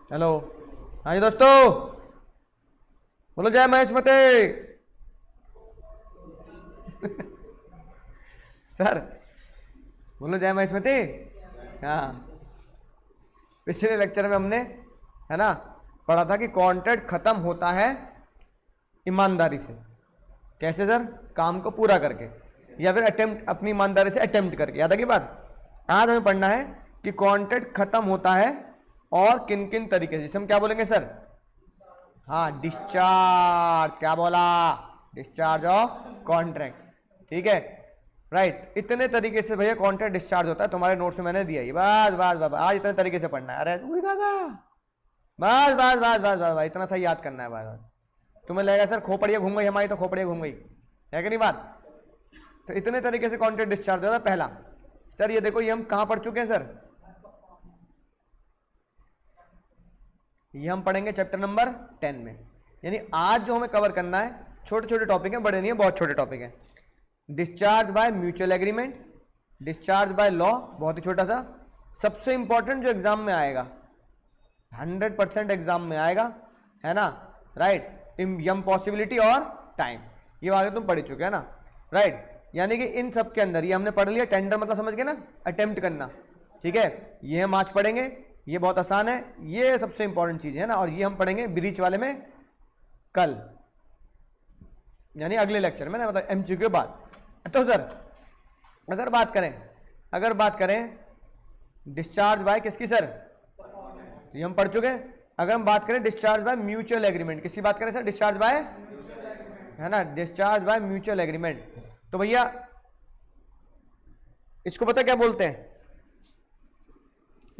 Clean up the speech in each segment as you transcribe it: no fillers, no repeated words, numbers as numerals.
Hello. हाँ जी दोस्तों, बोलो जय महेशमती। सर बोलो जय महेशमती। हाँ, पिछले लेक्चर में हमने, है ना, पढ़ा था कि कॉन्ट्रैक्ट खत्म होता है ईमानदारी से। कैसे सर? काम को पूरा करके, या फिर अटेम्प्ट, अपनी ईमानदारी से अटेम्प्ट करके। याद है की बात? आज हमें पढ़ना है कि कॉन्ट्रैक्ट खत्म होता है और किन किन तरीके से, जिसे हम क्या बोलेंगे सर? हाँ, डिस्चार्ज। क्या बोला? Discharge of contract. ठीक है, राइट। इतने तरीके से भैया कॉन्ट्रैक्ट डिस्चार्ज होता है। तुम्हारे नोट्स में मैंने दिया ये। बस बस बस, आज इतने तरीके से पढ़ना है। अरे दादा, बस बस बस बस बस, इतना सा याद करना है। बस तुम्हें लगेगा सर खोपड़ियाँ घूम गई हमारी, तो खोपड़ियाँ घूम गई है कि नहीं बात? तो इतने तरीके से कॉन्ट्रैक्ट डिस्चार्ज होता है। पहला सर ये देखो, ये हम कहाँ पढ़ चुके हैं सर? ये हम पढ़ेंगे चैप्टर नंबर 10 में। यानी आज जो हमें कवर करना है, छोटे छोटे टॉपिक हैं, बड़े नहीं है, बहुत छोटे टॉपिक हैं। Discharge by mutual agreement, discharge by law, बहुत ही छोटा सा। सबसे इंपॉर्टेंट जो एग्जाम में आएगा, 100% एग्जाम में आएगा, है ना, राइट। यम पॉसिबिलिटी और टाइम, ये वाले तुम पढ़ चुके हैं ना, राइट। यानी कि इन सब के अंदर ये हमने पढ़ लिया। टेंडर मतलब समझ गए ना, अटेम्प्ट करना। ठीक है, ये हम आज पढ़ेंगे, ये बहुत आसान है, ये सबसे इंपॉर्टेंट चीज है ना। और ये हम पढ़ेंगे ब्रीच वाले में कल, यानी अगले लेक्चर में ना, मतलब एमसीक्यू के बाद। तो सर अगर बात करें डिस्चार्ज बाय किसकी सर? ये हम पढ़ चुके हैं। अगर हम बात करें डिस्चार्ज बाय म्यूचुअल एग्रीमेंट, किसकी बात करें सर? डिस्चार्ज बाय, है ना, डिस्चार्ज बाय म्यूचुअल एग्रीमेंट। तो भैया इसको पता क्या बोलते हैं?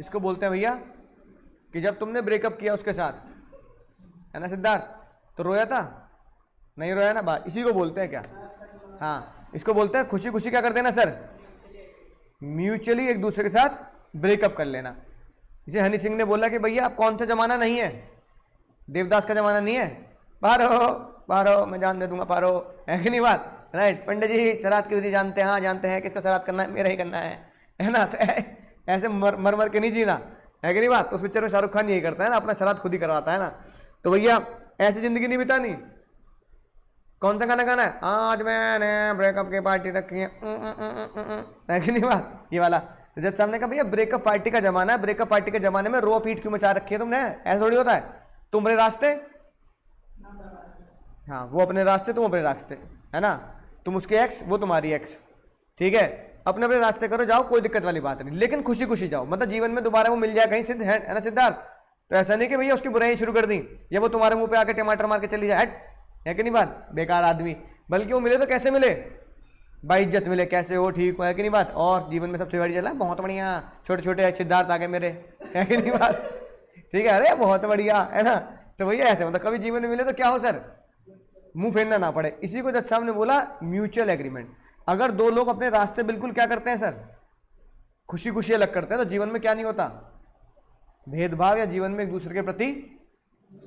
इसको बोलते हैं भैया कि जब तुमने ब्रेकअप किया उसके साथ, है ना सिद्धार्थ, तो रोया था? नहीं रोया ना? बात इसी को बोलते हैं क्या? हाँ, इसको बोलते हैं खुशी खुशी क्या कर देना सर? म्यूचुअली एक दूसरे के साथ ब्रेकअप कर लेना। इसे हनी सिंह ने बोला कि भैया अब कौन सा जमाना नहीं है, देवदास का जमाना नहीं है, पारो पारो, मैं जान दे दूंगा पारो, है कि नहीं बात? राइट। पंडित जी श्राद्ध की विधि जानते हैं? हाँ जानते हैं। किसका श्राद्ध करना है? मेरा ही करना है ना। तो ऐसे मर के नहीं जीना, है कि नहीं बात? उस पिक्चर में शाहरुख खान यही करता है ना, अपना श्राद्ध खुद ही करवाता है ना। तो भैया ऐसी जिंदगी नहीं बितानी। कौन सा गाना गाना है? आज मैंने ब्रेकअप की पार्टी रखी है कि नहीं बात? ये वाला। तो जज साहब ने कहा भैया ब्रेकअप पार्टी का जमाना है, ब्रेकअप पार्टी के जमाने में रो पीट क्यों मचा रखी है तुमने? ऐसा थोड़ी होता है। तुम अपने रास्ते, हाँ, वो अपने रास्ते, तुम अपने रास्ते, है ना। तुम उसके एक्स, वो तुम्हारी एक्स। ठीक है, अपने अपने रास्ते करो, जाओ, कोई दिक्कत वाली बात नहीं, लेकिन खुशी खुशी जाओ। मतलब जीवन में दोबारा वो मिल जाए कहीं, सिद्ध है ना सिद्धार्थ? तो ऐसा नहीं कि भैया उसकी बुराई शुरू कर दी, या वो तुम्हारे मुंह पे आके टमाटर मार के चली जाए, है कि नहीं बात? बेकार आदमी। बल्कि वो मिले तो कैसे मिले? बाइज्जत मिले। कैसे हो? ठीक हो? है कि नहीं बात? और जीवन में सबसे बड़ी चला, बहुत बढ़िया, छोटे छोटे सिद्धार्थ आ गए मेरे, है कि नहीं बात? ठीक है, अरे बहुत बढ़िया, है ना। तो भैया ऐसे मतलब कभी जीवन में मिले तो क्या हो सर? मुंह फेरना ना पड़े। इसी को जज साहब ने बोला म्यूचुअल एग्रीमेंट। अगर दो लोग अपने रास्ते बिल्कुल क्या करते हैं सर? खुशी खुशी अलग करते हैं, तो जीवन में क्या नहीं होता? भेदभाव, या जीवन में एक दूसरे के प्रति,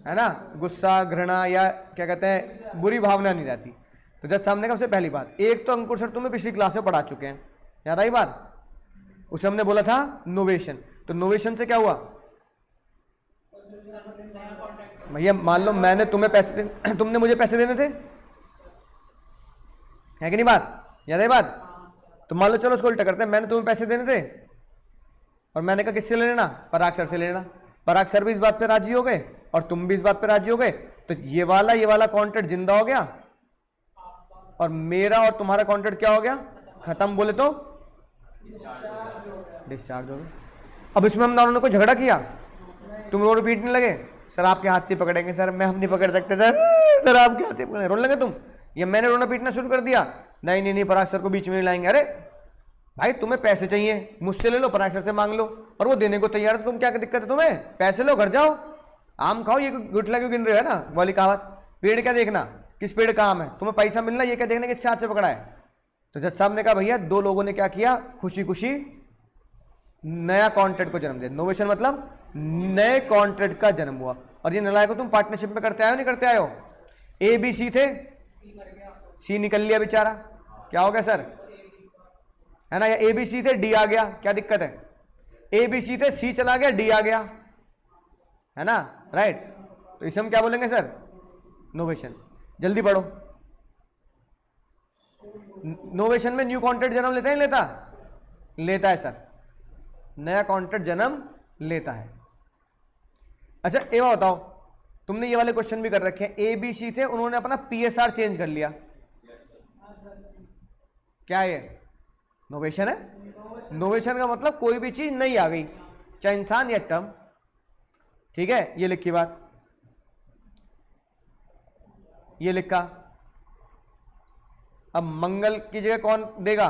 है ना, गुस्सा, घृणा, या क्या कहते हैं, बुरी भावना नहीं रहती। तो जज साहब ने कहा सबसे पहली बात, एक तो अंकुर सर तुम्हें पिछली क्लास में पढ़ा चुके हैं, याद आई बात? उसे हमने बोला था नोवेशन। तो नोवेशन से क्या हुआ भैया? मान लो मैंने तुम्हें पैसे तुमने मुझे पैसे देने थे, है कि नहीं बात? याद है बात? तो मान लो, चलो उसको उल्टा करते हैं, मैंने तुम्हें पैसे देने थे और मैंने कहा किससे ले लेना? पराग सर से ले लेना। पराग सर भी इस बात पे राजी हो गए और तुम भी इस बात पे राजी हो गए। तो ये वाला कॉन्ट्रैक्ट जिंदा हो गया, और मेरा और तुम्हारा कॉन्ट्रैक्ट क्या हो गया? खत्म। बोले तो डिस्चार्ज हो गया। अब इसमें हम दोनों ने कोई झगड़ा किया, तुम रोड पीटने लगे, सर आपके हाथ से पकड़ेंगे सर, मैं हम नहीं पकड़ सकते सर आपके हाथ से पकड़े, रोने लगे तुम, या मैंने रोना पीटना शुरू कर दिया? नहीं नहीं नहीं, पराग सर को बीच में नहीं लाएंगे। अरे भाई तुम्हें पैसे चाहिए, मुझसे ले लो, पराग सर से मांग लो, और वो देने को तैयार है, तुम क्या दिक्कत है तुम्हें? पैसे लो, घर जाओ, आम खाओ। ये गुठला क्यों गिन रहे हो, है ना वाली कहावत? पेड़ क्या देखना, किस पेड़ का आम है, तुम्हें पैसा मिलना, ये क्या देखना किस हाथ से पकड़ा है? तो जज साहब ने कहा भैया दो लोगों ने क्या किया? खुशी खुशी नया कॉन्ट्रैक्ट को जन्म दिया। नोवेशन मतलब नए कॉन्ट्रैक्ट का जन्म हुआ। और ये नलायक को तुम पार्टनरशिप में करते आए हो, नहीं करते आए हो? ए बी सी थे, सी निकल लिया बेचारा, क्या हो गया सर? है ना, या ए बी सी थे, डी आ गया, क्या दिक्कत है? ए बी सी थे, सी चला गया, डी आ गया, है ना, राइट। तो इसे हम क्या बोलेंगे सर, नोवेशन। जल्दी पढ़ो। नोवेशन में न्यू कॉन्ट्रैक्ट जन्म लेता है, लेता लेता है सर, नया कॉन्ट्रैक्ट जन्म लेता है। अच्छा ये बताओ, तुमने ये वाले क्वेश्चन भी कर रखे हैं, ए बी सी थे, उन्होंने अपना पीएसआर चेंज कर लिया, क्या ये नोवेशन है? नोवेशन का मतलब कोई भी चीज नई आ गई, चाहे इंसान या टर्म, ठीक है। ये लिखी बात, ये लिखा। अब मंगल की जगह कौन देगा,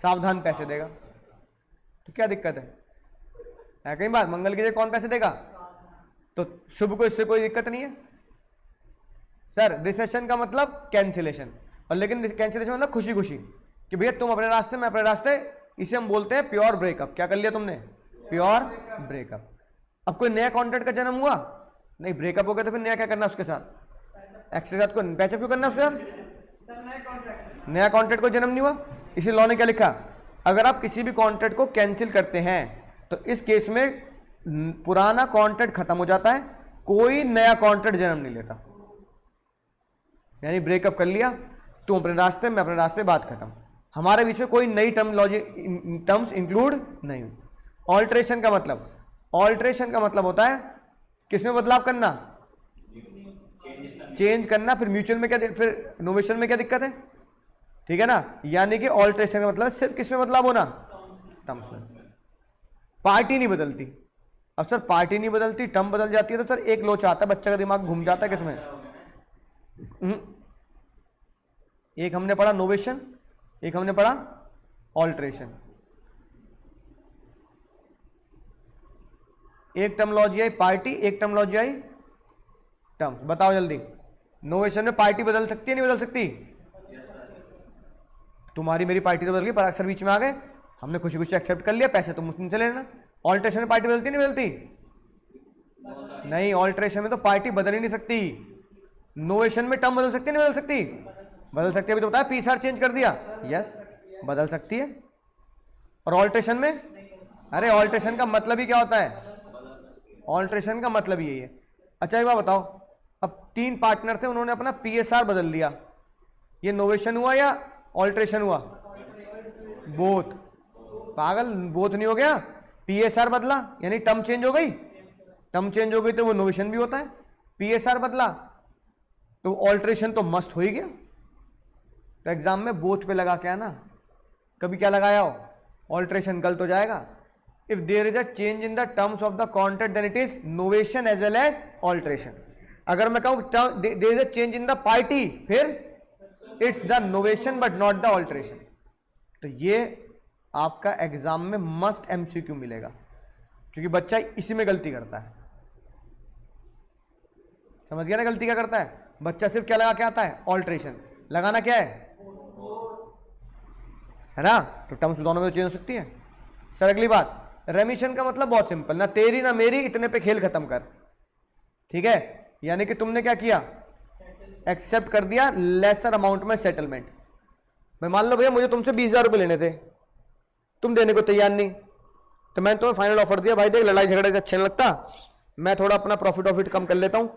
सावधान पैसे देगा, तो क्या दिक्कत है कहीं बात, मंगल की जगह कौन पैसे देगा, तो शुभ को इससे कोई दिक्कत नहीं है सर। रिसेशन का मतलब कैंसिलेशन, और लेकिन कैंसिलेशन मतलब खुशी खुशी कि भैया तुम अपने रास्ते में अपने रास्ते, इसे हम बोलते हैं प्योर ब्रेकअप। क्या कर लिया तुमने, प्योर ब्रेकअप। अब कोई नया कॉन्ट्रैक्ट का जन्म हुआ नहीं, ब्रेकअप हो गया तो फिर नया क्या करना उसके साथ, एक्स के साथ को पैचअप क्यों करना उसके साथ, नया कॉन्ट्रैक्ट को जन्म नहीं हुआ। इसी लॉ ने क्या लिखा, अगर आप किसी भी कॉन्ट्रैक्ट को कैंसिल करते हैं तो इस केस में पुराना कॉन्ट्रैक्ट खत्म हो जाता है, कोई नया कॉन्ट्रैक्ट जन्म नहीं लेता। यानी ब्रेकअप कर लिया, तुम अपने रास्ते मैं अपने रास्ते, बात खत्म, हमारे बीच में कोई नई टर्म्स इंक्लूड नहीं हुई। ऑल्ट्रेशन का मतलब, ऑल्ट्रेशन का मतलब होता है किसमें बदलाव करना, चेंज करना। फिर म्यूचुअल में क्या, फिर नोवेशन में क्या दिक्कत है, ठीक है ना। यानी कि ऑल्ट्रेशन का मतलब सिर्फ किसमें बदलाव होना, टर्म्स में। पार्टी नहीं बदलती। अब सर पार्टी नहीं बदलती, टर्म बदल जाती है, तो सर एक लोच आता है, बच्चे का दिमाग घूम जाता है किसमें। एक हमने पढ़ा नोवेशन, एक हमने पढ़ा ऑल्ट्रेशन। एक टर्मोलॉजी आई पार्टी, एक टर्मोलॉजी आई टर्म्स। बताओ जल्दी, नोवेशन में पार्टी बदल सकती है नहीं बदल सकती, तुम्हारी मेरी पार्टी तो बदल गई, पर अक्सर बीच में आ गए, हमने खुशी खुशी एक्सेप्ट कर लिया, पैसे तुम मुझसे लेना। ऑल्ट्रेशन में पार्टी बदलती नहीं बदलती, नहीं, ऑल्ट्रेशन में तो पार्टी बदल ही नहीं सकती। नोवेशन में टर्म बदल सकती नहीं बदल सकती, बदल सकती है, अभी तो बताया पीएसआर चेंज कर दिया, यस बदल सकती है। और ऑल्ट्रेशन में, अरे ऑल्ट्रेशन का मतलब ही क्या होता है, ऑल्ट्रेशन का मतलब यही है। अच्छा एक बात बताओ, अब 3 पार्टनर थे, उन्होंने अपना पीएसआर बदल दिया, ये नोवेशन हुआ या ऑल्ट्रेशन हुआ, बोथ। पागल, बोथ नहीं हो गया, पीएसआर बदला यानी टर्म चेंज हो गई, टर्म चेंज हो गई तो वो नोवेशन भी होता है, पीएसआर बदला तो ऑल्ट्रेशन तो मस्ट हो ही गया। तो एग्जाम में बोथ पे लगा के आना, कभी क्या लगाया हो, ऑल्ट्रेशन, गलत हो जाएगा। If there is a change in the terms of the contract then it is novation as well as alteration. अगर मैं कहूं there is a change in the party, फिर it's the novation but not the alteration. तो ये आपका exam में must MCQ मिलेगा, क्योंकि बच्चा इसी में गलती करता है। समझ गया ना गलती क्या करता है बच्चा, सिर्फ क्या लगा के आता है, ऑल्ट्रेशन। लगाना क्या है ना, तो टर्म्स दोनों में चेंज हो सकती है। सर अगली बात, रेमिशन का मतलब बहुत सिंपल, ना तेरी ना मेरी, इतने पे खेल खत्म कर, ठीक है। यानी कि तुमने क्या किया, एक्सेप्ट कर दिया लेसर अमाउंट में सेटलमेंट। मैं मान लो भैया मुझे तुमसे 20,000 रुपये लेने थे, तुम देने को तैयार नहीं, तो मैंने तुम्हें फाइनल ऑफर दिया, भाई देख लड़ाई झगड़े अच्छा नहीं लगता, मैं थोड़ा अपना प्रॉफिट कम कर लेता हूं,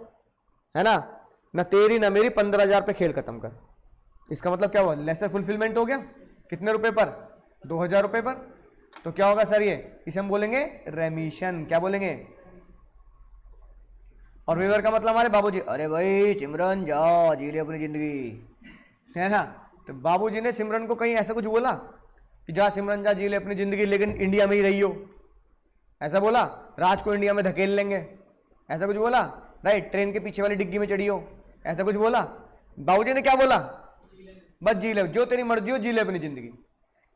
है ना तेरी ना मेरी 15,000 पे खेल खत्म कर। इसका मतलब क्या हुआ, लेसर फुलफिलमेंट हो गया, कितने रुपए पर, 2,000 रुपए पर। तो क्या होगा सर, ये इसे हम बोलेंगे रेमिशन। क्या बोलेंगे, और वेवर का मतलब हमारे बाबूजी, अरे भाई सिमरन जाओ जी ले अपनी जिंदगी, है ना। तो बाबूजी ने सिमरन को कहीं ऐसा कुछ बोला कि जा सिमरन जा जी ले अपनी जिंदगी, लेकिन इंडिया में ही रही हो, ऐसा बोला। राज को इंडिया में धकेल लेंगे, ऐसा कुछ बोला, राइट। ट्रेन के पीछे वाली डिग्गी में चढ़ी हो, ऐसा कुछ बोला। बाबूजी ने क्या बोला, बस जी ले, जो तेरी मर्जी हो जी ले अपनी जिंदगी।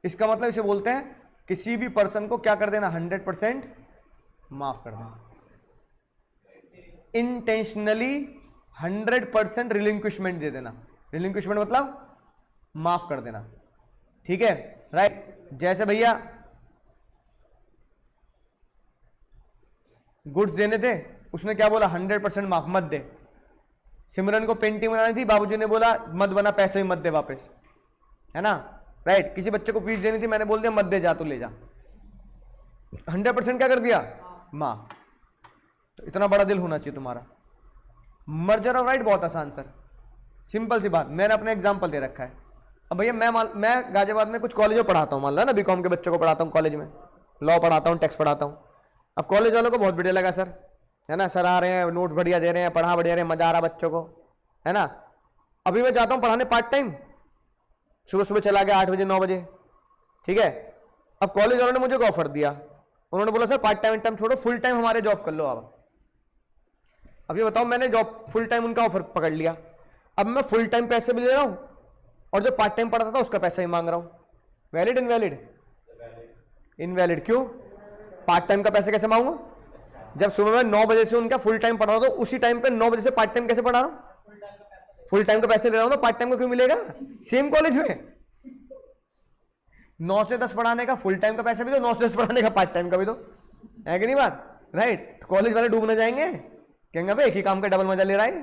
इसका मतलब इसे बोलते हैं किसी भी पर्सन को क्या कर देना, 100% माफ कर देना, इंटेंशनली 100% रिलिंक्विशमेंट दे देना। रिलिंक्विशमेंट मतलब माफ कर देना, ठीक है, राइट। जैसे भैया गुड्स देने थे, उसने क्या बोला, 100% माफ, मत दे। सिमरन को पेंटिंग बनानी थी, बाबूजी ने बोला मत बना, पैसे भी मत दे वापस, है ना, राइट। किसी बच्चे को फीस देनी थी, मैंने बोल दिया मत दे, जा तो ले जा, 100% क्या कर दिया, माफ। तो इतना बड़ा दिल होना चाहिए तुम्हारा। मर्जर ऑफ राइट बहुत आसान सर, सिंपल सी बात, मैंने अपना एग्जाम्पल दे रखा है। अब भैया मैं गाजियाबाद में कुछ कॉलेज में पढ़ाता हूँ, मान लो ना बीकॉम के बच्चों को पढ़ाता हूँ कॉलेज में, लॉ पढ़ाता हूँ, टैक्स पढ़ाता हूँ। अब कॉलेज वालों को बहुत बढ़िया लगा सर, है ना, सर आ रहे हैं, नोट बढ़िया दे रहे हैं, पढ़ा बढ़िया रहे हैं, मजा आ रहा बच्चों को, है ना। अभी मैं जाता हूँ पढ़ाने पार्ट टाइम, सुबह सुबह चला गया 8 बजे 9 बजे, ठीक है। अब कॉलेज वालों ने मुझे ऑफर दिया, उन्होंने बोला सर पार्ट टाइम छोड़ो, फुल टाइम हमारे जॉब कर लो आप। अब ये बताओ, मैंने जॉब फुल टाइम उनका ऑफर पकड़ लिया, अब मैं फुल टाइम पैसे भी ले रहा हूं और जो पार्ट टाइम पढ़ाता था उसका पैसा ही मांग रहा हूं। Valid invalid? इनवैलिड। क्यों? पार्ट टाइम का पैसा कैसे मांगूंगा? जब सुबह में 9 बजे से उनका फुल टाइम पढ़ा रहा हूं, तो उसी टाइम पे 9 बजे से पार्ट टाइम कैसे पढ़ा रहा हूं? फुल टाइम का पैसे ले रहा हूं, तो पार्ट टाइम का क्यों मिलेगा सेम कॉलेज में? 9 से 10 पढ़ाने का फुल टाइम का पैसा भी दो, 9 से 10 पढ़ाने का पार्ट टाइम का भी दो, है कि नहीं बात? राइट। कॉलेज वाले डूबने जाएंगे, कहेंगे भाई एक ही काम का डबल मजा ले रहा है,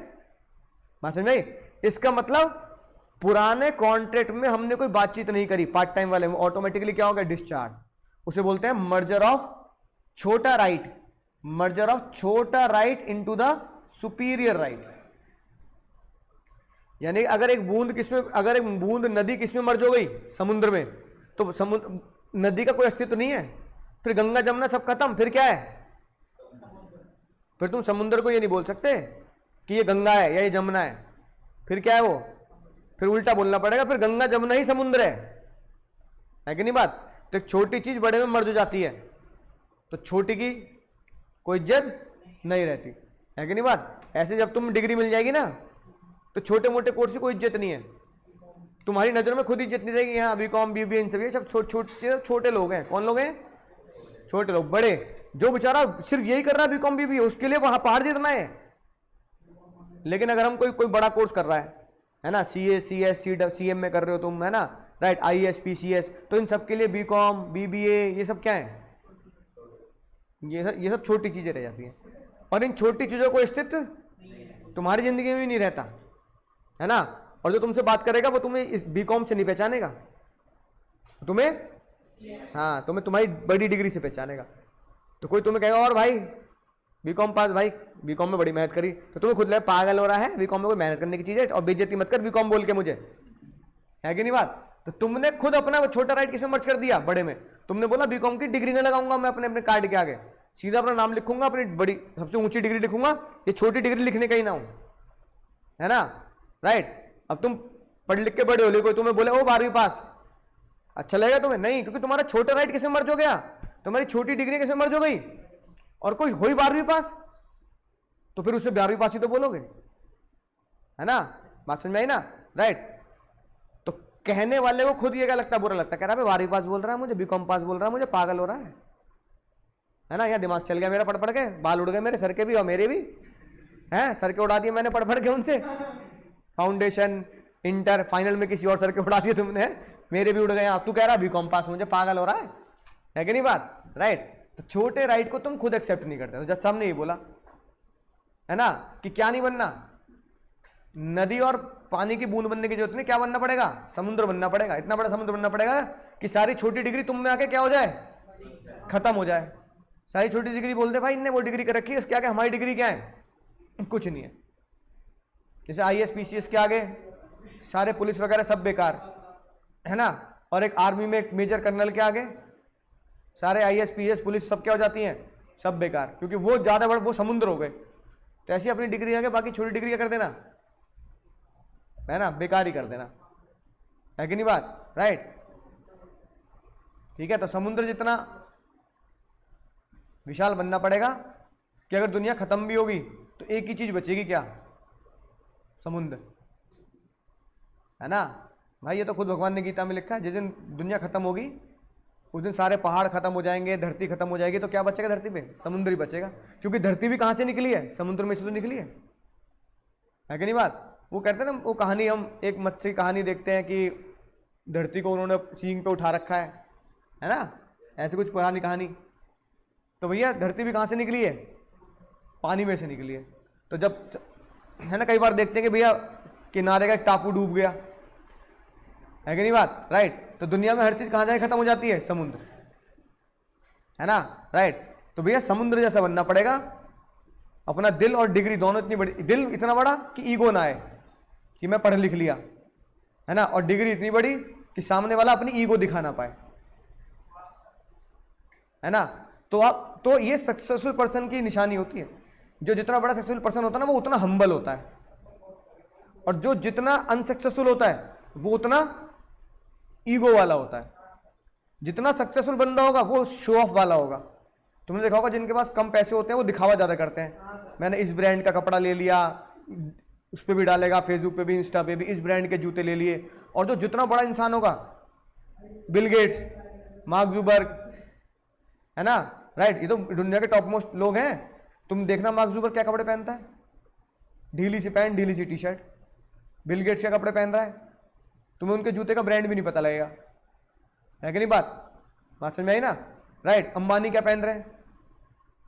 बात समझ में? इसका मतलब पुराने कॉन्ट्रैक्ट में हमने कोई बातचीत नहीं करी, पार्ट टाइम वाले में ऑटोमेटिकली क्या हो गया? डिस्चार्ज। उसे बोलते हैं मर्जर ऑफ छोटा राइट, मर्जर ऑफ छोटा right into the superior right. यानी अगर एक बूंद नदी किसमें मर्ज हो गई? समुद्र में, तो समुद्र नदी का कोई अस्तित्व नहीं है, फिर गंगा जमुना सब खत्म, फिर क्या है? फिर तुम समुद्र को ये नहीं बोल सकते कि ये गंगा है या ये जमुना है, फिर क्या है वो? फिर उल्टा बोलना पड़ेगा, फिर गंगा जमुना ही समुद्र है कि नहीं बात? तो एक छोटी चीज बड़े में मर्ज हो जाती है, तो छोटी की कोई इज्जत नहीं रहती, है कि नहीं बात? ऐसे जब तुम डिग्री मिल जाएगी ना, तो छोटे मोटे कोर्स की कोई इज्जत नहीं है, तुम्हारी नजर में खुद इज्जत नहीं रहेगी। यहाँ बीकॉम बीबीए इन सब छोटे लोग हैं। कौन लोग हैं? छोटे लोग। बड़े जो बेचारा सिर्फ यही कर रहा है बीकॉम बीबीए, उसके लिए वहां पहाड़ जितना है। लेकिन अगर हम कोई बड़ा कोर्स कर रहा है ना, सीए सीएस सीएम में कर रहे हो तुम, है ना, राइट, आईएएस पीसीएस, तो इन सब के लिए बीकॉम बीबीए ये सब क्या है? ये सब छोटी चीजें रह जाती हैं, और इन छोटी चीजों को अस्तित्व तुम्हारी जिंदगी में भी नहीं रहता, है ना। और जो तुमसे बात करेगा वो तुम्हें इस बीकॉम से नहीं पहचानेगा, तुम्हें तुम्हारी बड़ी डिग्री से पहचानेगा। तो कोई तुम्हें कहेगा और भाई बीकॉम पास, भाई बीकॉम में बड़ी मेहनत करी, तो तुम्हें खुद लगे पागल हो रहा है, बीकॉम में कोई मेहनत करने की चीज है, और बेइज्जती मत कर बीकॉम बोल के मुझे, है कि नहीं बात? तो तुमने खुद अपना छोटा राइट किसमें मर्ज कर दिया? बड़े में। तुमने बोला बीकॉम की डिग्री नहीं लगाऊंगा मैं अपने कार्ड के आगे, सीधा अपना नाम लिखूंगा, अपनी बड़ी सबसे ऊंची डिग्री लिखूंगा, ये छोटी डिग्री लिखने का ही ना हूं, है ना, राइट। अब तुम पढ़ लिख के बड़े हो, कोई तुम्हें बोले ओ 12वीं पास, अच्छा लगेगा तुम्हें? नहीं, क्योंकि तुम्हारा छोटा राइट किसमें मर्ज हो गया? तुम्हारी छोटी डिग्री किसमें मर्ज हो गई? और कोई हो ही 12वीं पास, तो फिर उसे 12वीं पास ही तो बोलोगे, है ना, बात समझ में आई ना, राइट। तो कहने वाले को खुद ये क्या लगता है? बुरा लगता है, कह रहा है 12वीं पास बोल रहा है मुझे, बीकॉम पास बोल रहा है मुझे, पागल हो रहा है ना। यहाँ दिमाग चल गया मेरा पढ़ पढ़ के, बाल उड़ गए मेरे सर के भी और मेरे भी, हैं, सर के उड़ा दिए मैंने पढ़ पढ़ के उनसे, फाउंडेशन इंटर फाइनल में किसी और सर के उड़ा दिए तुमने, मेरे भी उड़ गए। अब तू कह रहा बीकॉम पास, मुझे पागल हो रहा है कि नहीं बात, राइट। तो छोटे राइट को तुम खुद एक्सेप्ट नहीं करते। तो जब सामने ये बोला है ना कि क्या नहीं बनना, नदी और पानी की बूंद बनने की जरूरत नहीं, क्या बनना पड़ेगा? समुद्र बनना पड़ेगा। इतना बड़ा समुद्र बनना पड़ेगा कि सारी छोटी डिग्री तुम में आके क्या हो जाए? खत्म हो जाए। सारी छोटी डिग्री बोलते भाई इनने वो डिग्री कर रखी है, इसके आगे हमारी डिग्री क्या है? कुछ नहीं है। जैसे आईएएस पीसीएस के आगे सारे पुलिस वगैरह सब बेकार, है ना। और एक आर्मी में एक मेजर कर्नल के आगे सारे आईएएस पीएस पुलिस सब क्या हो जाती हैं? सब बेकार, क्योंकि वो ज्यादा बड़ा, वो समुद्र हो गए। तो ऐसी अपनी डिग्री आगे बाकी छोटी डिग्री क्या कर देना, है ना, बेकार ही कर देना, है कि नहीं बात, राइट। ठीक है, तो समुद्र जितना विशाल बनना पड़ेगा कि अगर दुनिया खत्म भी होगी तो एक ही चीज बचेगी, क्या? समुद्र, है ना भाई। ये तो खुद भगवान ने गीता में लिखा है, जिस दिन दुनिया खत्म होगी उस दिन सारे पहाड़ खत्म हो जाएंगे, धरती खत्म हो जाएगी, तो क्या बचेगा धरती पे? समुद्र ही बचेगा, क्योंकि धरती भी कहां से निकली है? समुद्र में से तो निकली है कि नहीं बात। वो कहते हैं ना, वो कहानी, हम एक मत्स्य की कहानी देखते हैं कि धरती को उन्होंने सींग पे उठा रखा है ना, ऐसी कुछ पुरानी कहानी। तो भैया धरती भी कहां से निकली है? पानी में से निकली है। तो जब, है ना, कई बार देखते हैं कि भैया किनारे का एक टापू डूब गया, है कि नहीं बात, राइट। तो दुनिया में हर चीज कहां जाए खत्म हो जाती है? समुद्र, है ना, राइट। तो भैया समुद्र जैसा बनना पड़ेगा अपना दिल और डिग्री दोनों इतनी बड़ी, दिल इतना बड़ा कि ईगो ना आए कि मैं पढ़ लिख लिया, है ना, और डिग्री इतनी बड़ी कि सामने वाला अपनी ईगो दिखा ना पाए, है ना। तो ये सक्सेसफुल पर्सन की निशानी होती है। जो जितना बड़ा सक्सेसफुल पर्सन होता है ना, वो उतना हम्बल होता है, और जो जितना अनसक्सेसफुल होता है वो उतना ईगो वाला होता है। जितना सक्सेसफुल बंदा होगा वो शो ऑफ वाला होगा। तुमने देखा होगा जिनके पास कम पैसे होते हैं वो दिखावा ज्यादा करते हैं, मैंने इस ब्रांड का कपड़ा ले लिया, उस पर भी डालेगा, फेसबुक पे भी, इंस्टा पे भी, इस ब्रांड के जूते ले लिए। और जो जितना बड़ा इंसान होगा, बिल गेट्स, मार्क जुबर्ग, है ना, राइट, ये तो दुनिया के टॉप मोस्ट लोग हैं। तुम देखना मार्क जुबर्ग क्या कपड़े पहनता है, ढीली सी पैंट, ढीली सी टी शर्ट। बिल गेट्स क्या कपड़े पहन रहा है, तुम्हें उनके जूते का ब्रांड भी नहीं पता लगेगा, है कि नहीं। बात समझ में आई ना, राइट। अंबानी क्या पहन रहे हैं,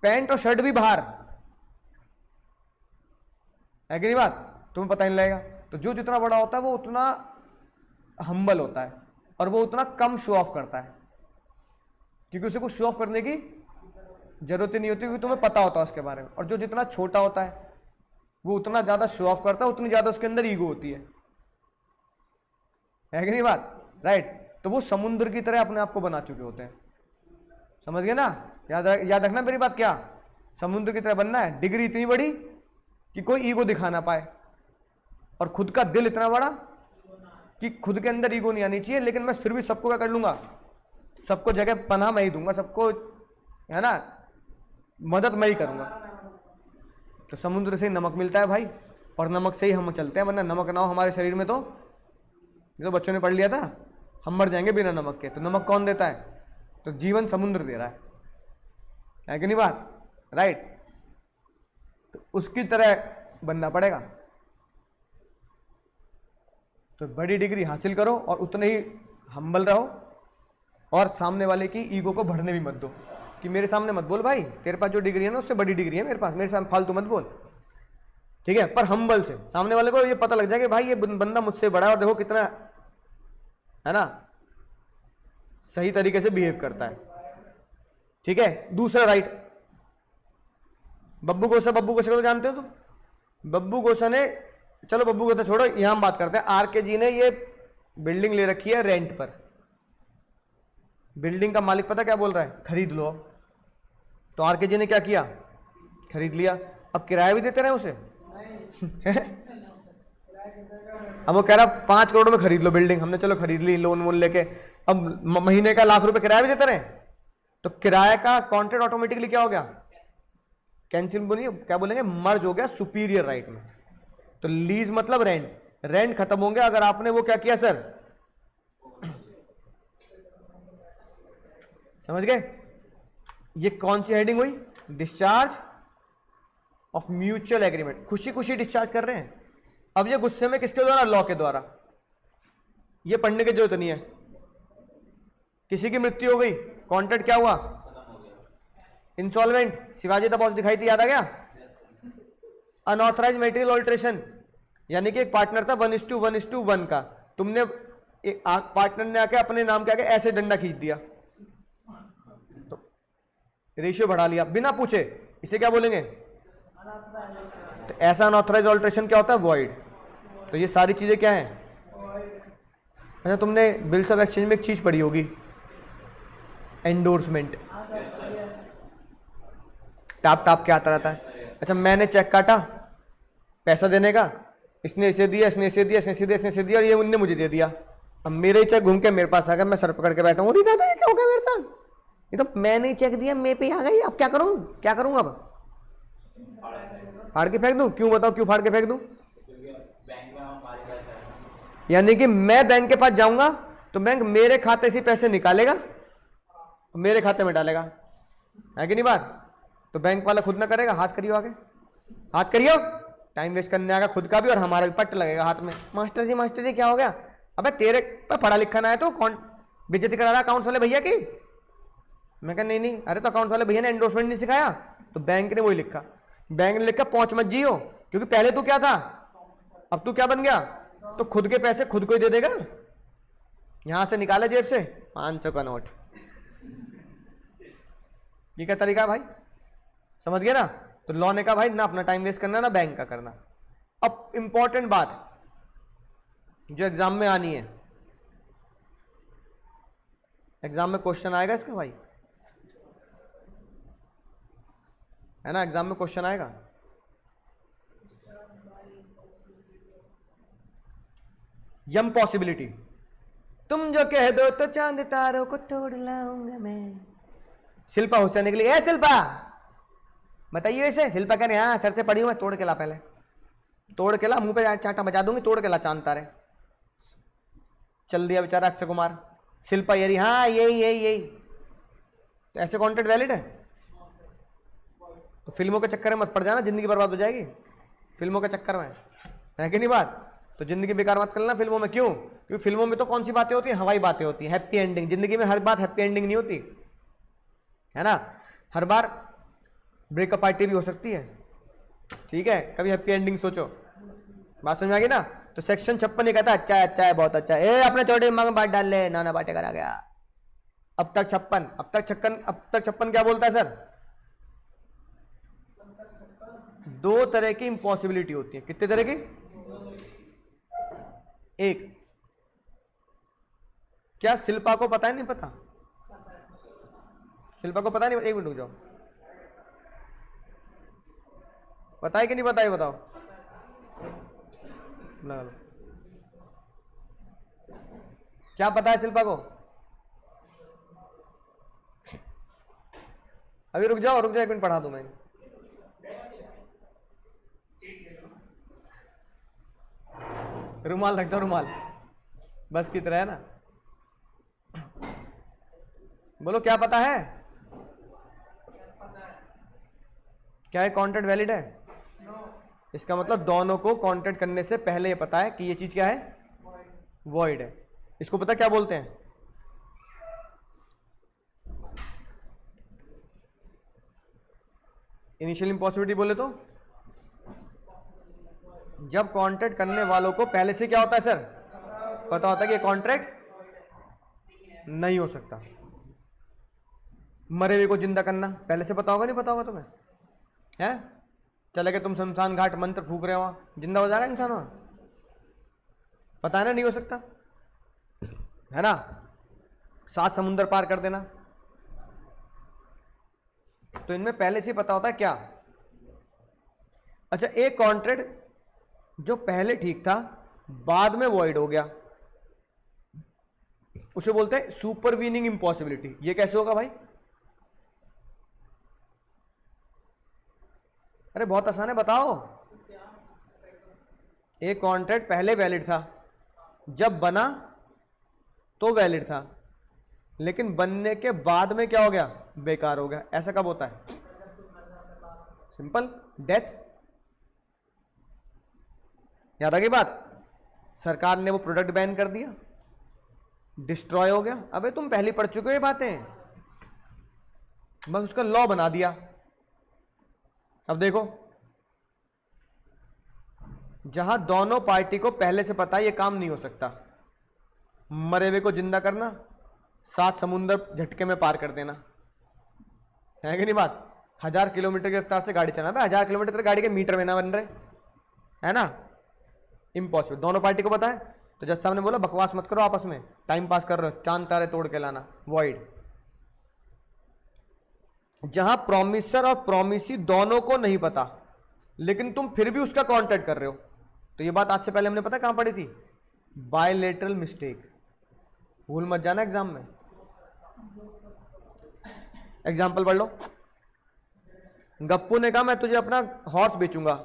पैंट और शर्ट भी बाहर, है कि नहीं बात, तुम्हें पता ही नहीं लगेगा। तो जो जितना बड़ा होता है वो उतना हम्बल होता है, और वो उतना कम शो ऑफ करता है, क्योंकि उसे कुछ शो ऑफ करने की जरूरत ही नहीं होती, क्योंकि तुम्हें पता होता है उसके बारे में। और जो जितना छोटा होता है वो उतना ज्यादा शो ऑफ करता है, उतनी ज्यादा उसके अंदर ईगो होती है कि नहीं बात, राइट। तो वो समुद्र की तरह अपने आप को बना चुके होते हैं, समझ गए ना। याद रखना मेरी बात, क्या समुद्र की तरह बनना है, डिग्री इतनी बड़ी कि कोई ईगो दिखा ना पाए, और खुद का दिल इतना बड़ा कि खुद के अंदर ईगो नहीं आनी चाहिए, लेकिन मैं फिर भी सबको क्या कर लूंगा, सबको जगह पनाह मैं ही दूंगा, सबको, है ना, मदद मैं ही करूंगा। तो समुद्र से ही नमक मिलता है भाई, और नमक से ही हम चलते हैं, वरना नमक ना हो हमारे शरीर में तो, ये तो बच्चों ने पढ़ लिया था, हम मर जाएंगे बिना नमक के। तो नमक कौन देता है, तो जीवन समुद्र दे रहा है कि नहीं बात, राइट। तो उसकी तरह बनना पड़ेगा। तो बड़ी डिग्री हासिल करो और उतने ही हम्बल रहो, और सामने वाले की ईगो को बढ़ने भी मत दो, कि मेरे सामने मत बोल भाई, तेरे पास जो डिग्री है ना उससे बड़ी डिग्री है मेरे पास, मेरे सामने फालतू मत बोल, ठीक है। पर हम्बल से सामने वाले को ये पता लग जाए कि भाई ये बंदा मुझसे बड़ा है, और देखो कितना, है ना, सही तरीके से बिहेव करता है, ठीक है। दूसरा राइट, बब्बू गोसा को तो जानते हो तुम। बब्बू गोसा ने, चलो बब्बू गोसा छोड़ो, यहां हम बात करते हैं। आरके जी ने ये बिल्डिंग ले रखी है रेंट पर। बिल्डिंग का मालिक पता क्या बोल रहा है, खरीद लो। तो आरके जी ने क्या किया, खरीद लिया। अब किराया भी देते रहे उसे अब वो कह रहा 5 करोड़ में खरीद लो बिल्डिंग, हमने चलो खरीद ली लोन वोन लेके, अब महीने का ₹1,00,000 किराया भी देते रहे। तो किराए का कॉन्ट्रैक्ट ऑटोमेटिकली क्या हो गया, कैंसिल बोलिए, क्या बोलेंगे, मर्ज हो गया सुपीरियर राइट में। तो लीज मतलब रेंट, रेंट खत्म होंगे अगर आपने वो क्या किया सर, समझ गए। ये कौन सी हेडिंग हुई, डिस्चार्ज ऑफ म्यूचुअल एग्रीमेंट, खुशी खुशी डिस्चार्ज कर रहे हैं। अब ये गुस्से में किसके द्वारा, लॉ के द्वारा, ये पढ़ने की जरूरत नहीं है। किसी की मृत्यु हो गई, कॉन्ट्रैक्ट क्या हुआ, इंसॉल्वेंट, शिवाजी द बॉस दिखाई थी, याद आ गया। अनऑथराइज मटेरियल ऑल्ट्रेशन, यानी कि एक पार्टनर था 1:1 का, तुमने एक पार्टनर ने आके अपने नाम के आगे ऐसे डंडा खींच दिया, तो रेशियो बढ़ा लिया बिना पूछे, इसे क्या बोलेंगे। तो ऐसा अनऑथराइज ऑल्ट्रेशन क्या होता है, वॉइड। तो ये सारी चीजें क्या हैं। अच्छा, तुमने बिल्स ऑफ एक्सचेंज में एक चीज पढ़ी होगी, एंडोर्समेंट, टाप टाप क्या आता रहता है। अच्छा, मैंने चेक काटा पैसा देने का, इसने इसे दिया, इसने इसे दिया, इसने इसे दिया, इसने इसे दिया, और ये उनने मुझे दे दिया। अब मेरे ही चेक घूम के मेरे पास आ गया, मैं सर पकड़ के बैठा हूँ, दादा ये क्या हो गया मेरे साथ, ये तो मैंने ही चेक दिया, मेरे पे आ गई, अब क्या करूँ, क्या करूँ, अब फाड़ के फेंक दूं, क्यों बताओ, क्यों फाड़ के फेंक दूं। यानी कि मैं बैंक के पास जाऊंगा तो बैंक मेरे खाते से पैसे निकालेगा, मेरे खाते में डालेगा, है कि नहीं बात। तो बैंक वाला खुद ना करेगा, हाथ करियो आगे, हाथ करियो, टाइम वेस्ट करने आएगा खुद का भी और हमारा भी, पट लगेगा हाथ में। मास्टर जी क्या हो गया, अबे तेरे पर पढ़ा लिखा ना है तो कौन बेइज्जती करा रहा अकाउंट्स वाले भैया की। मैं कहा नहीं, अरे तो अकाउंट्स वाले भैया ने एंडोर्समेंट नहीं सिखाया, तो बैंक ने वही लिखा, बैंक ने लिखा पहुंच मत जियो, क्योंकि पहले तू क्या था, अब तू क्या बन गया, तो खुद के पैसे खुद को ही दे देगा। यहां से निकाले जेब से 500 का नोट, ये क्या तरीका है भाई, समझ गया ना। तो लॉ ने कहा भाई ना अपना टाइम वेस्ट करना ना बैंक का करना। अब इंपॉर्टेंट बात जो एग्जाम में आनी है, एग्जाम में क्वेश्चन आएगा इसका भाई, है ना, एग्जाम में क्वेश्चन आएगा। यम पॉसिबिलिटी, तुम जो कह दो तो चांद तारों को तोड़ लाऊंगा मैं। शिल्पा हुसैन निकली, ए शिल्पा बताइए इसे। शिल्पा कह रही हाँ सर से पढ़ी हूं मैं, तोड़ के ला, पहले तोड़ के ला, मुंह पे चांटा बजा दूंगी, तोड़ के ला चांद तारे। चल दिया बेचारा अक्षय कुमार। शिल्पा ये रही, हाँ यही यही यही। तो ऐसे कॉन्टेंट वैलिड है? तो फिल्मों के चक्कर में मत पड़ जाना, जिंदगी बर्बाद हो जाएगी फिल्मों के चक्कर में, है कि नहीं बात। तो जिंदगी बेकार मत कर लेना फिल्मों में। क्यों? क्योंकि फिल्मों में तो कौन सी बातें होती हैं, हवाई बातें होती हैं, हैप्पी एंडिंग। जिंदगी में हर बात हैप्पी एंडिंग नहीं होती, है ना। हर बार ब्रेकअप पार्टी भी हो सकती है, ठीक है। कभी हैप्पी एंडिंग सोचो, बात समझ में आ गई ना। तो सेक्शन 56 ये कहता है अच्छा है, अच्छा है, बहुत अच्छा है। ए अपने छोटे दिमाग में बात डाल ले, नाना बातें करा गया। अब तक 56 क्या बोलता है सर? दो तरह की इम्पॉसिबिलिटी होती है। कितने तरह की? एक। क्या शिल्पा को पता है? नहीं पता? शिल्पा को पता नहीं? एक मिनट रुक जाओ, पता है कि नहीं पता है बताओ। लगा लो। क्या पता है शिल्पा को? अभी रुक जाओ, रुक जाओ, एक मिनट पढ़ा दूं मैं। रुमाल रख दो, रुमाल बस की तरह है ना। बोलो क्या पता है? क्या है कॉन्ट्रैक्ट वैलिड है? इसका मतलब दोनों को कॉन्ट्रैक्ट करने से पहले ये पता है कि ये चीज क्या है, वॉइड है। इसको पता क्या बोलते हैं? इनिशियल इम्पॉसिबिलिटी बोले तो जब कॉन्ट्रैक्ट करने वालों को पहले से क्या होता है सर, पता होता है कि ये कॉन्ट्रैक्ट नहीं हो सकता। मरे हुए को जिंदा करना पहले से पता होगा, नहीं पता होगा तुम्हें? है चले गए तुम शमशान घाट, मंत्र फूक रहे हो, वहां जिंदा हो जाएगा इंसान, वहां पता है ना नहीं हो सकता, है ना। 7 समुंदर पार कर देना, तो इनमें पहले से पता होता है क्या। अच्छा, एक कॉन्ट्रैक्ट जो पहले ठीक था बाद में वॉइड हो गया, उसे बोलते हैं सुपरवीनिंग इम्पॉसिबिलिटी। ये कैसे होगा भाई? अरे बहुत आसान है, बताओ। एक कॉन्ट्रैक्ट पहले वैलिड था, जब बना तो वैलिड था, लेकिन बनने के बाद में क्या हो गया, बेकार हो गया। ऐसा कब होता है? Simple, death. याद आ गई बात? सरकार ने वो प्रोडक्ट बैन कर दिया, डिस्ट्रॉय हो गया। अबे तुम पहले पढ़ चुके हो ये बातें, बस उसका लॉ बना दिया। अब देखो, जहां दोनों पार्टी को पहले से पता है ये काम नहीं हो सकता, मरे हुए को जिंदा करना, 7 समुंदर झटके में पार कर देना, है कि नहीं बात। 1000 किलोमीटर की रफ्तार से गाड़ी चलाना, 1000 किलोमीटर गाड़ी के मीटर में ना बन रहे, है ना। इम्पॉसिबल, दोनों पार्टी को पता है। तो जज साहब ने बोला बकवास मत करो आपस में, टाइम पास कर रहे हो, चांद तारे तोड़ के लाना, वॉइड। जहां प्रोमिसर और प्रोमिसी दोनों को नहीं पता, लेकिन तुम फिर भी उसका कॉन्ट्रैक्ट कर रहे हो, तो ये बात आज से पहले हमने पता कहां पढ़ी थी, बायलेटरल मिस्टेक। भूल मत जाना एग्जाम में। एग्जाम्पल पढ़ लो। गप्पू ने कहा मैं तुझे अपना हॉर्स बेचूंगा,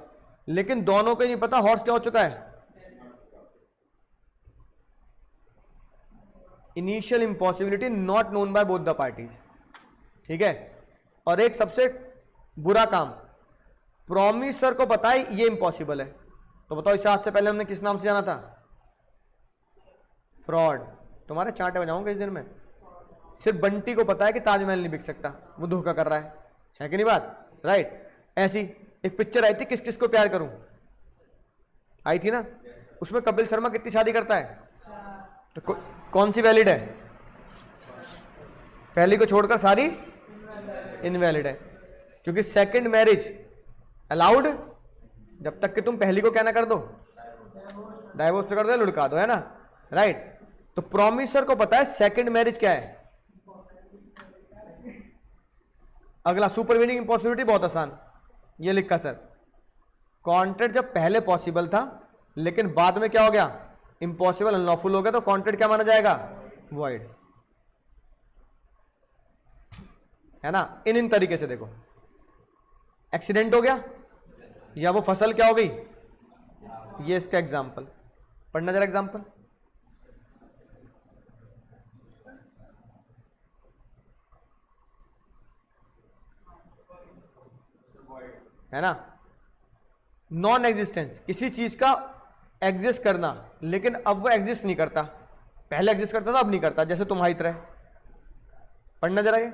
लेकिन दोनों को नहीं पता हॉर्स क्या हो चुका है। Initial impossibility not known by both the parties, ठीक है। और एक सबसे बुरा काम, प्रोमिसर को पता है ये इम्पॉसिबल है, तो बताओ इसे आज से पहले हमने किस नाम से जाना था? फ्रॉड। तुम्हारे चांटे बजाऊंगा इस दिन में। सिर्फ बंटी को पता है कि ताजमहल नहीं बिक सकता, वो धोखा कर रहा है कि नहीं बात, राइट। ऐसी एक पिक्चर आई थी किस किस को प्यार करूं, आई थी ना, उसमें कपिल शर्मा कितनी शादी करता है, तो कौन सी वैलिड है? पहली को छोड़कर सारी इनवैलिड है, क्योंकि सेकंड मैरिज अलाउड जब तक कि तुम पहली को क्या ना कर दो, डाइवोर्स तो कर दो, लुढ़का दो, है ना, राइट। तो प्रोमिसर को पता है सेकंड मैरिज क्या है। अगला सुपरवीनिंग इंपॉसिबिलिटी, बहुत आसान, ये लिखा सर, कॉन्ट्रैक्ट जब पहले पॉसिबल था लेकिन बाद में क्या हो गया, इम्पॉसिबल, अनलॉफुल हो गया, तो कॉन्ट्रैक्ट क्या माना जाएगा, वॉइड, है ना। इन तरीके से देखो, एक्सीडेंट हो गया या वो फसल क्या हो गई, ये इसका एग्जाम्पल, पढ़ना जरा एग्जाम्पल। है ना, नॉन एग्जिस्टेंस, किसी चीज का एग्जिस्ट करना लेकिन अब वो एग्जिस्ट नहीं करता, पहले एग्जिस्ट करता था अब नहीं करता, जैसे तुम्हारी तरह। पढ़ना जरा ये,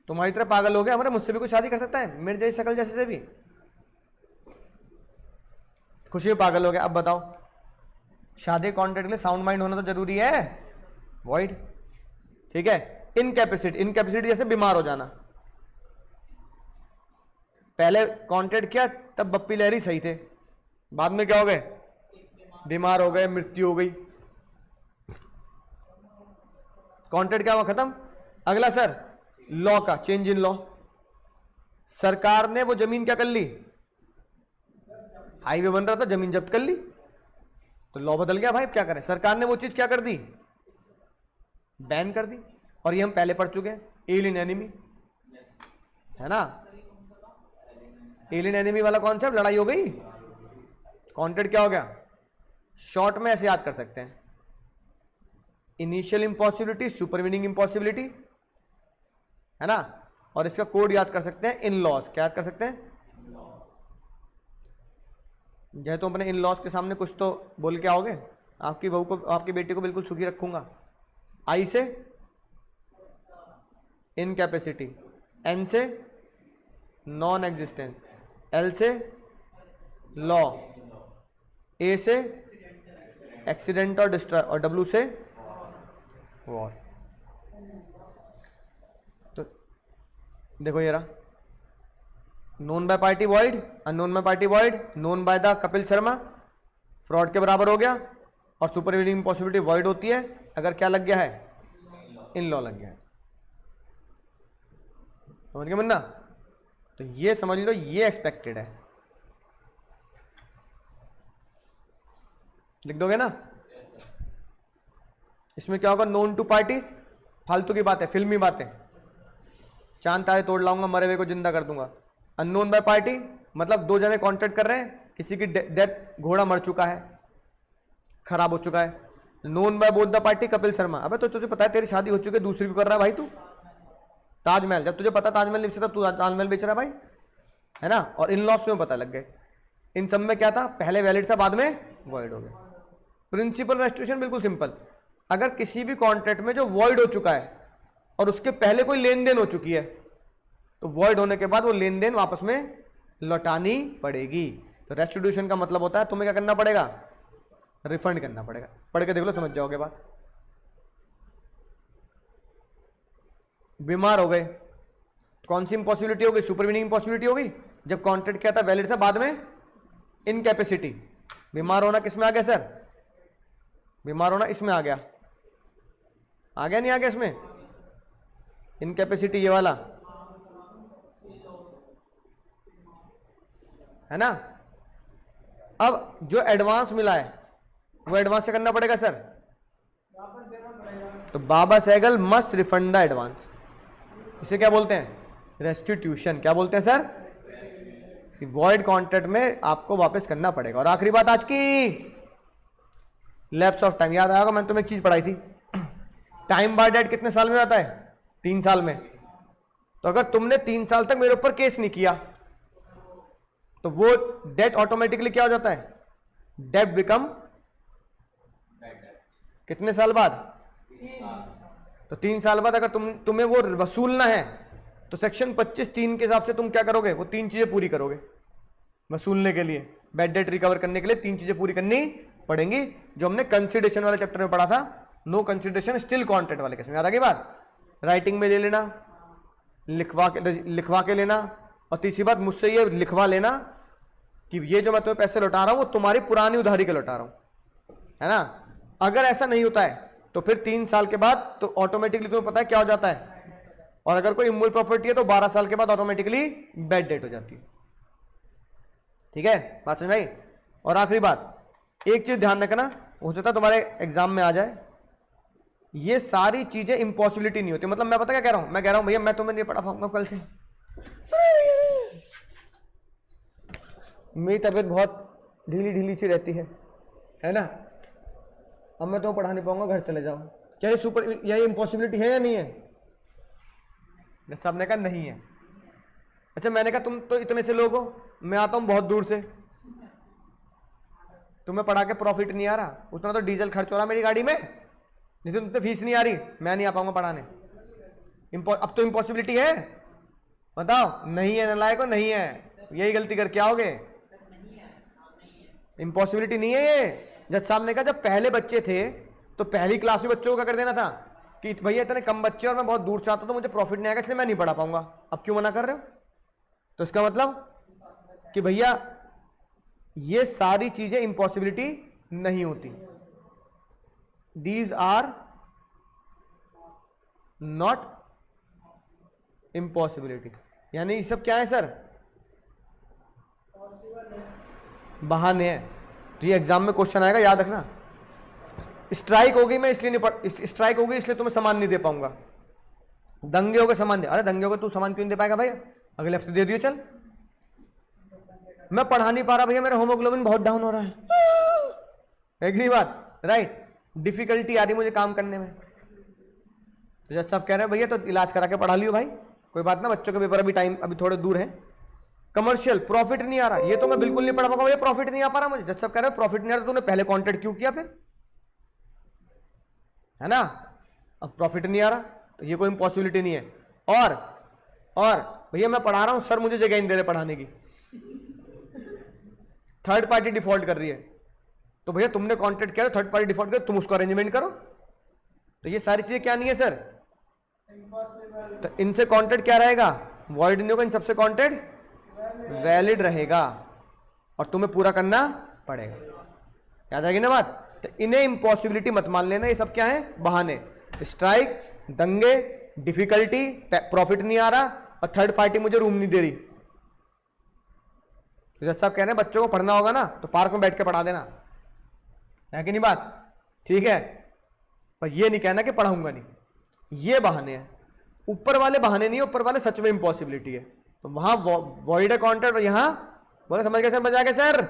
तुम्हारी तरह पागल हो गया, हमारे मुझसे भी कोई शादी कर सकता है, मेरी जैसी शक्ल जैसे से भी, खुशी में पागल हो गया। अब बताओ, शादी कॉन्ट्रैक्ट के लिए साउंड माइंड होना तो जरूरी है, वॉइड, ठीक है। इनकैपेसिटी, इनकैपेसिटी जैसे बीमार हो जाना, पहले कॉन्ट्रैक्ट किया तब बप्पी लहरी सही थे, बाद में क्या हो गए, बीमार हो गए, मृत्यु हो गई, कॉन्ट्रैक्ट क्या हुआ, खत्म। अगला सर, लॉ का चेंज इन लॉ, सरकार ने वो जमीन क्या कर ली, हाईवे बन रहा था, जमीन जब्त कर ली, तो लॉ बदल गया भाई, क्या करें, सरकार ने वो चीज क्या कर दी, बैन कर दी। और ये हम पहले पढ़ चुके हैं, एलियन एनिमी, है ना, एलियन एनिमी वाला कॉन्सेप्ट, लड़ाई हो गई, कॉन्ट्रैक्ट क्या हो गया। शॉर्ट में ऐसे याद कर सकते हैं, इनिशियल इंपॉसिबिलिटी, सुपरवीनिंग इंपॉसिबिलिटी, है ना, और इसका कोड याद कर सकते हैं, इन लॉस, क्या याद कर सकते हैं, जैसे तो अपने इन लॉस के सामने कुछ तो बोल के आओगे, आपकी बहू को, आपकी बेटी को बिल्कुल सुखी रखूंगा। आई से इनकैपेसिटी, एन से नॉन एग्जिस्टेंस, एल से लॉ, ए से एक्सीडेंट और डिस्ट्रॉय, और डब्ल्यू से वॉर। तो देखो ये रहा, known by party void, unknown by party void, known by the Kapil Sharma, fraud के बराबर हो गया, और सुपरवीनिंग इंपॉसिबिलिटी वॉइड होती है अगर क्या लग गया है, इन लॉ लग गया है, समझ गए मुन्ना। तो ये समझ लो, ये एक्सपेक्टेड है, लिख दोगे ना। इसमें क्या होगा, नोन टू पार्टीज, फालतू की बात है, फिल्मी बातें, चांद तारे तोड़ लाऊंगा, मरे हुए को जिंदा कर दूंगा। अननोन बाय पार्टी मतलब दो जने कॉन्ट्रैक्ट कर रहे हैं, किसी की डेथ, घोड़ा मर चुका है, खराब हो चुका है। Known by both the party, Kapil Sharma, अबे तो तुझे पता है तेरी शादी हो चुकी है, दूसरी को कर रहा है भाई तू। ताजमहल, जब तुझे पता ताजमहल नहीं बेच रहा, तू ताजमहल बेच रहा है भाई, है ना। और इन लॉस में पता लग गए, इन सब में क्या था, पहले वैलिड था, बाद में वॉइड हो गया। प्रिंसिपल रेस्ट्रिक्शन बिल्कुल सिंपल, अगर किसी भी कॉन्ट्रैक्ट में जो वॉइड हो चुका है और उसके पहले कोई लेन देन हो चुकी है, तो वॉइड होने के बाद वो लेन देन वापस में लौटानी पड़ेगी। तो रेस्टिट्यूशन का मतलब होता है तुम्हें क्या करना पड़ेगा, रिफंड करना पड़ेगा। पढ़ के देख लो, समझ जाओगे बात। बीमार हो गए, कौन सी इंपॉसिबिलिटी हो गई, सुपरवीनिंग इंपॉसिबिलिटी हो गई, जब कॉन्ट्रैक्ट क्या था, वैलिड था, बाद में इनकैपेसिटी। बीमार होना किस में आ गया सर, बीमार होना इसमें आ गया, नहीं आ गया इसमें, इनकैपेसिटी ये वाला, है ना। अब जो एडवांस मिला है वो एडवांस से करना पड़ेगा सर, तो Baba Sehgal must refund the advance, इसे क्या बोलते हैं, रेस्टिट्यूशन। क्या बोलते हैं सर, वॉइड कॉन्ट्रैक्ट में आपको वापस करना पड़ेगा। और आखिरी बात आज की, लैप्स ऑफ टाइम, याद आएगा, मैंने तुम्हें एक चीज पढ़ाई थी, टाइम बाय डेट कितने साल में आता है, 3 साल में। तो अगर तुमने 3 साल तक मेरे ऊपर केस नहीं किया तो वो डेट ऑटोमेटिकली क्या हो जाता है, डेट बिकम कितने साल बाद, तो 3 साल बाद अगर तुम्हें वो वसूलना है तो सेक्शन 25(3) के हिसाब से तुम क्या करोगे, वो 3 चीजें पूरी करोगे वसूलने के लिए, बैड डेट रिकवर करने के लिए 3 चीजें पूरी करनी पड़ेंगी, जो हमने कंसिडरेशन वाले चैप्टर में पढ़ा था, नो कंसिडरेशन स्टिल कॉन्ट्रैक्ट वाले केस में, याद आ गई बात। राइटिंग में ले लेना, लिखवा के लेना, और तीसरी बात मुझसे ये लिखवा लेना कि ये जो मैं तुम्हें पैसे लौटा रहा हूं वो तुम्हारी पुरानी उधारी के लौटा रहा हूं, है ना। अगर ऐसा नहीं होता है तो फिर 3 साल के बाद तो ऑटोमेटिकली तुम्हें पता है क्या हो जाता है, और अगर कोई इमूल प्रॉपर्टी है तो 12 साल के बाद ऑटोमेटिकली बैड डेट हो जाती है। ठीक है, बात समझ आई। और आखिरी बात, एक चीज ध्यान रखना, हो सकता है तुम्हारे एग्जाम में आ जाए, ये सारी चीजें इंपॉसिबिलिटी नहीं होती। मतलब मैं पता क्या कह रहा हूं, मैं कह रहा हूं भैया मैं तुम्हें नहीं पढ़ा पाऊंगा कल से, मेरी तबीयत बहुत ढीली ढीली सी रहती है ना, अब मैं तुम्हें पढ़ा नहीं पाऊंगा, घर चले जाओ। क्या ये इंपॉसिबिलिटी है या नहीं है? सबने कहा नहीं है। अच्छा, मैंने कहा तुम तो इतने से लोग हो, मैं आता हूं बहुत दूर से, तुम्हें पढ़ा के प्रॉफिट नहीं आ रहा, उतना तो डीजल खर्च हो रहा मेरी गाड़ी में, नहीं तो तुमसे फीस नहीं आ रही, मैं नहीं आ पाऊंगा पढ़ाने। अब तो इम्पॉसिबिलिटी है, बताओ। नहीं है नालायक, नहीं है, यही गलती करके आओगे। इम्पॉसिबिलिटी नहीं है ये। जज साहब ने कहा जब पहले बच्चे थे तो पहली क्लास में बच्चों को क्या कर देना था कि भैया इतने कम बच्चे और मैं बहुत दूर से आता हूं तो मुझे प्रॉफिट नहीं आएगा इसलिए मैं नहीं पढ़ा पाऊंगा, अब क्यों मना कर रहे हो? तो इसका मतलब कि भैया ये सारी चीजें इम्पॉसिबिलिटी नहीं होती, दीज आर नॉट इम्पॉसिबिलिटी। यानी ये सब क्या है सर? बहाने हैं। तो ये एग्जाम में क्वेश्चन आएगा, याद रखना। स्ट्राइक होगी मैं इसलिए नहीं स्ट्राइक होगी इसलिए तुम्हें सामान नहीं दे पाऊंगा, दंगे हो गए सामान दे, अरे दंगे हो गए तू सामान क्यों नहीं दे पाएगा भैया, अगले हफ्ते दे दियो चल। मैं पढ़ा नहीं पा रहा भैया, मेरा होमोग्लोबिन बहुत डाउन हो रहा है, एग्री बात, राइट। डिफिकल्टी आ रही मुझे काम करने में, तो जज साहब कह रहे हैं भैया तो इलाज करा के पढ़ा लियो भाई, कोई बात ना, बच्चों के पेपर अभी टाइम अभी थोड़े दूर है। कमर्शियल प्रॉफिट नहीं आ रहा, ये तो मैं बिल्कुल नहीं पढ़ा पाऊंगा भैया, प्रॉफिट नहीं आ पा रहा मुझे। जज साहब कह रहे हैं प्रॉफिट नहीं आ रहा, तूने पहले कॉन्ट्रैक्ट क्यों किया फिर, है ना। अब प्रॉफिट नहीं आ रहा तो ये कोई इम्पॉसिबिलिटी नहीं है। और भैया मैं पढ़ा रहा हूं, सर मुझे जगह नहीं दे रहे पढ़ाने की, थर्ड पार्टी डिफॉल्ट कर रही है, तो भैया तुमने कॉन्ट्रैक्ट किया, थर्ड पार्टी डिफॉल्ट कर, तुम उसको अरेंजमेंट करो। तो ये सारी चीजें क्या नहीं है सर? तो इनसे कॉन्ट्रैक्ट क्या रहेगा? वॉइड नहीं होगा, इन सबसे कॉन्ट्रैक्ट वैलिड रहेगा और तुम्हें पूरा करना पड़ेगा। याद आएगी ना बात? तो इन्हें इम्पॉसिबिलिटी मत मान लेना, ये सब क्या है? बहाने। स्ट्राइक, दंगे, डिफिकल्टी, प्रॉफिट नहीं आ रहा और थर्ड पार्टी मुझे रूम नहीं दे रही। जज साहब कह रहे हैं बच्चों को पढ़ना होगा ना तो पार्क में बैठ के पढ़ा देना, है कि नहीं बात? ठीक है, पर ये नहीं कहना कि पढ़ाऊंगा नहीं, ये बहाने हैं। ऊपर वाले बहाने नहीं, ऊपर वाले सच में इम्पॉसिबिलिटी है। तो वहां वॉइड है कॉन्ट्रैक्ट और यहां बोले समझ गए सर, मजा आ गया सर।